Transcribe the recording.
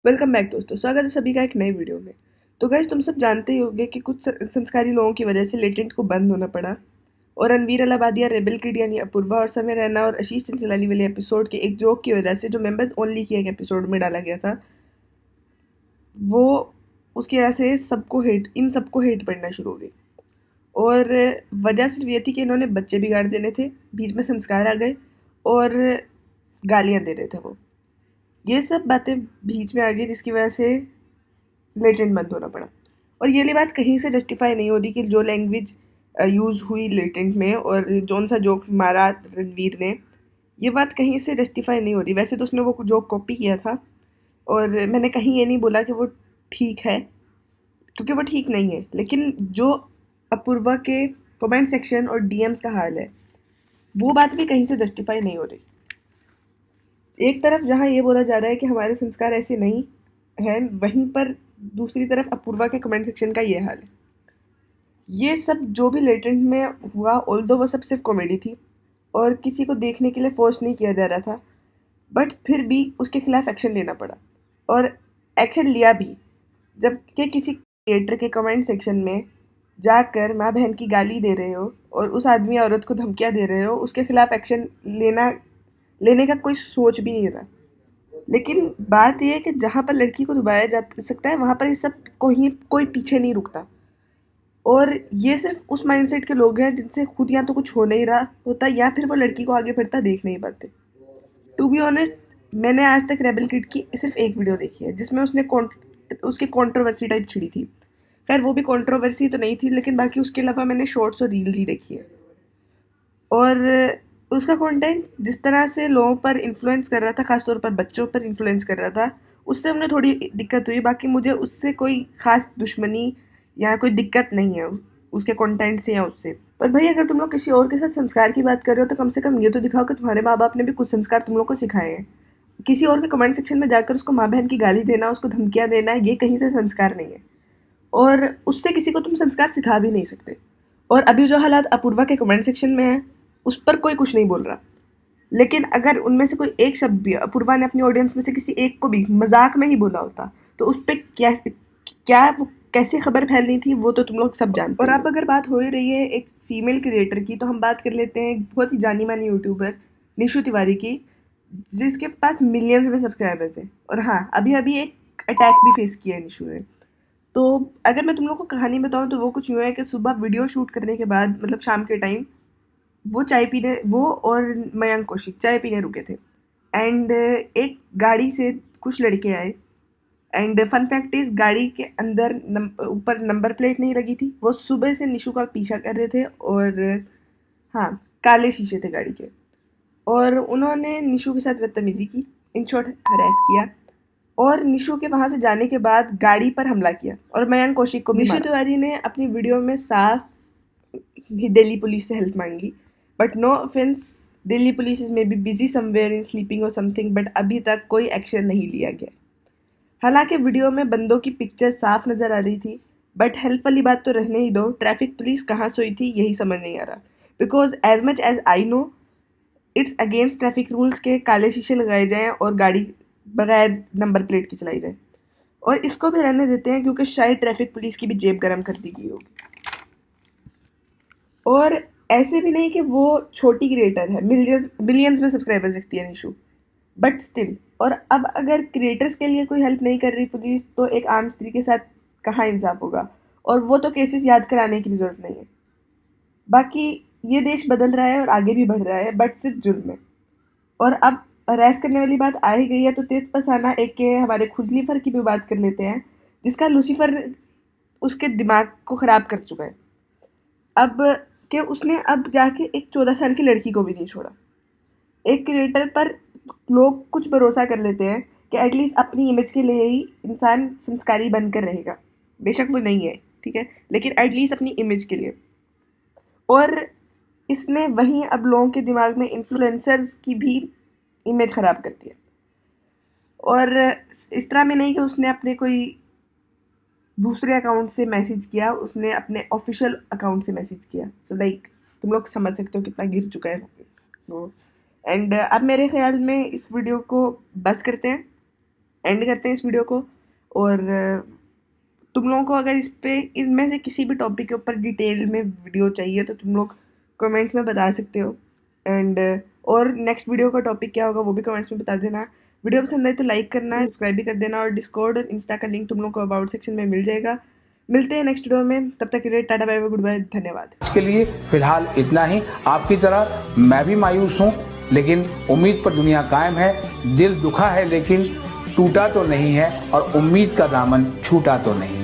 Welcome back दोस्तों, स्वागत है सभी का एक नए वीडियो में। तो गाइस, तुम सब जानते ही होंगे कि कुछ संस्कारी लोगों की वजह से लेटेंट को बंद होना पड़ा और रणवीर अलाहाबादिया, रेबल किड यानी अपूर्वा और समय रैना और आशीष चंचलानी वाले एपिसोड के एक जोक की वजह से जो मेंबर्स ओनली के एक एपिसोड में डाला गया था, वो उसकी वजह से इन सबको हेट पड़ना शुरू हो गई। और वजह सिर्फ ये थी कि इन्होंने बच्चे बिगाड़ देने थे, बीच में संस्कार आ गए और गालियाँ दे रहे थे वो। ये सब बातें बीच में आ गई जिसकी वजह से लेटेंट बंद होना पड़ा। और ये वाली बात कहीं से जस्टिफाई नहीं हो रही कि जो लैंग्वेज यूज़ हुई लेटेंट में और जौन सा जोक मारा रणवीर ने, ये बात कहीं से जस्टिफाई नहीं हो रही। वैसे तो उसने वो जोक कॉपी किया था और मैंने कहीं ये नहीं बोला कि वो ठीक है, क्योंकि वो ठीक नहीं है। लेकिन जो अपूर्वा के कमेंट सेक्शन और डीएम्स का हाल है, वो बात भी कहीं से जस्टिफाई नहीं हो रही। एक तरफ जहाँ ये बोला जा रहा है कि हमारे संस्कार ऐसे नहीं हैं, वहीं पर दूसरी तरफ अपूर्वा के कमेंट सेक्शन का ये हाल है। ये सब जो भी लेटेंट में हुआ, ऑल्दो वो सब सिर्फ कॉमेडी थी और किसी को देखने के लिए फोर्स नहीं किया जा रहा था, बट फिर भी उसके खिलाफ एक्शन लेना पड़ा और एक्शन लिया भी। जबकि किसी क्रिएटर के कमेंट सेक्शन में जाकर माँ बहन की गाली दे रहे हो और उस आदमी या औरत को धमकियाँ दे रहे हो, उसके खिलाफ एक्शन लेने का कोई सोच भी नहीं रहा। लेकिन बात ये है कि जहाँ पर लड़की को दबाया जा सकता है, वहाँ पर ये सब कोई पीछे नहीं रुकता। और ये सिर्फ उस माइंडसेट के लोग हैं जिनसे खुद या तो कुछ हो नहीं रहा होता या फिर वो लड़की को आगे बढ़ता देख नहीं पाते। टू बी ऑनेस्ट, मैंने आज तक रेबल किड की सिर्फ एक वीडियो देखी है जिसमें उसकी कंट्रोवर्सी टाइप छिड़ी थी। खैर, वो भी कंट्रोवर्सी तो नहीं थी, लेकिन बाकी उसके अलावा मैंने शॉर्ट्स और रील्स ही देखी है। और उसका कंटेंट जिस तरह से लोगों पर इन्फ्लुएंस कर रहा था, खासतौर पर बच्चों पर इन्फ्लुएंस कर रहा था, उससे उन्हें थोड़ी दिक्कत हुई। बाकी मुझे उससे कोई खास दुश्मनी या कोई दिक्कत नहीं है उसके कंटेंट से या उससे। पर भाई, अगर तुम लोग किसी और के साथ संस्कार की बात कर रहे हो तो कम से कम ये तो दिखाओ कि तुम्हारे माँ बाप ने भी कुछ संस्कार तुम लोग को सिखाए हैं। किसी और के कमेंट सेक्शन में जाकर उसको माँ बहन की गाली देना, उसको धमकियाँ देना, ये कहीं से संस्कार नहीं है और उससे किसी को तुम संस्कार सिखा भी नहीं सकते। और अभी जो हालात अपूर्वा के कमेंट सेक्शन में है, उस पर कोई कुछ नहीं बोल रहा। लेकिन अगर उनमें से कोई एक शब्द भी अपूर्वा ने अपनी ऑडियंस में से किसी एक को भी मजाक में ही बोला होता, तो उस पर क्या क्या वो कैसे खबर फैलनी थी, वो तो तुम लोग सब जानते हो। और अब अगर बात हो ही रही है एक फीमेल क्रिएटर की, तो हम बात कर लेते हैं एक बहुत ही जानी मानी यूट्यूबर निशु तिवारी की, जिसके पास मिलियंस में सब्सक्राइबर्स हैं। और हाँ, अभी अभी एक अटैक भी फेस किया है निशु ने। तो अगर मैं तुम लोग को कहानी बताऊं तो वो कुछ यूँ है कि सुबह वीडियो शूट करने के बाद, मतलब शाम के टाइम, वो और मयंक कौशिक चाय पीने रुके थे एंड एक गाड़ी से कुछ लड़के आए। एंड फन फैक्ट इज, गाड़ी के अंदर ऊपर नंबर प्लेट नहीं लगी थी। वो सुबह से निशु का पीछा कर रहे थे और हाँ, काले शीशे थे गाड़ी के। और उन्होंने निशु के साथ बदतमीजी की, इन शॉर्ट हरास किया। और निशु के वहां से जाने के बाद गाड़ी पर हमला किया और मयंक कौशिक को भी मारा। निशु तिवारी ने अपनी वीडियो में साफ ही दिल्ली पुलिस से हेल्प मांगी, but no offence, Delhi police is may be busy somewhere in sleeping और समथिंग, बट अभी तक कोई एक्शन नहीं लिया गया। हालांकि वीडियो में बंदों की पिक्चर साफ नजर आ रही थी, बट हेल्प वाली बात तो रहने ही दो, ट्रैफिक पुलिस कहाँ सोई थी यही समझ नहीं आ रहा। Because as much as I know, it's against traffic rules के काले शीशे लगाए जाएं और गाड़ी बगैर नंबर प्लेट की चलाई जाए। और इसको भी रहने देते हैं क्योंकि शायद ट्रैफिक पुलिस की भी जेब गर्म कर दी गई होगी। और ऐसे भी नहीं कि वो छोटी क्रिएटर है, मिलियंस बिलियंस में सब्सक्राइबर्स रखती है निशु, बट स्टिल। और अब अगर क्रिएटर्स के लिए कोई हेल्प नहीं कर रही पुलिस, तो एक आम स्त्री के साथ कहाँ इंसाफ होगा। और वो तो केसेस याद कराने की भी जरूरत नहीं है। बाकी ये देश बदल रहा है और आगे भी बढ़ रहा है, बट सिर्फ जुर्म में। और अब अरेस्ट करने वाली बात आ ही गई है, तो तेज पसाना एक के हमारे खुजलीफर की भी बात कर लेते हैं, जिसका लूसीफर उसके दिमाग को खराब कर चुका है। अब कि उसने अब जाके एक 14 साल की लड़की को भी नहीं छोड़ा। एक क्रिएटर पर लोग कुछ भरोसा कर लेते हैं कि एटलीस्ट अपनी इमेज के लिए ही इंसान संस्कारी बनकर रहेगा। बेशक वो नहीं है, ठीक है, लेकिन एटलीस्ट अपनी इमेज के लिए। और इसने वहीं अब लोगों के दिमाग में इन्फ्लुएंसर्स की भी इमेज खराब कर दी है। और इस तरह में नहीं कि उसने अपने कोई दूसरे अकाउंट से मैसेज किया, उसने अपने ऑफिशियल अकाउंट से मैसेज किया। सो लाइक, तुम लोग समझ सकते हो कितना गिर चुका है वो। एंड अब मेरे ख्याल में इस वीडियो को बस करते हैं। एंड करते हैं इस वीडियो को। और तुम लोगों को अगर इनमें से किसी भी टॉपिक के ऊपर डिटेल में वीडियो चाहिए तो तुम लोग कमेंट्स में बता सकते हो। एंड और नेक्स्ट वीडियो का टॉपिक क्या होगा वो भी कमेंट्स में बता देना। वीडियो पसंद आए तो लाइक करना, सब्सक्राइब भी कर देना, और डिस्कॉर्ड और इंस्टा का लिंक तुम लोग को अबाउट सेक्शन में मिल जाएगा। मिलते हैं नेक्स्ट वीडियो में, तब तक के लिए tata bye bye, goodbye, धन्यवाद। इसके लिए फिलहाल इतना ही। आपकी तरह मैं भी मायूस हूँ, लेकिन उम्मीद पर दुनिया कायम है। दिल दुखा है लेकिन टूटा तो नहीं है, और उम्मीद का दामन छूटा तो नहीं।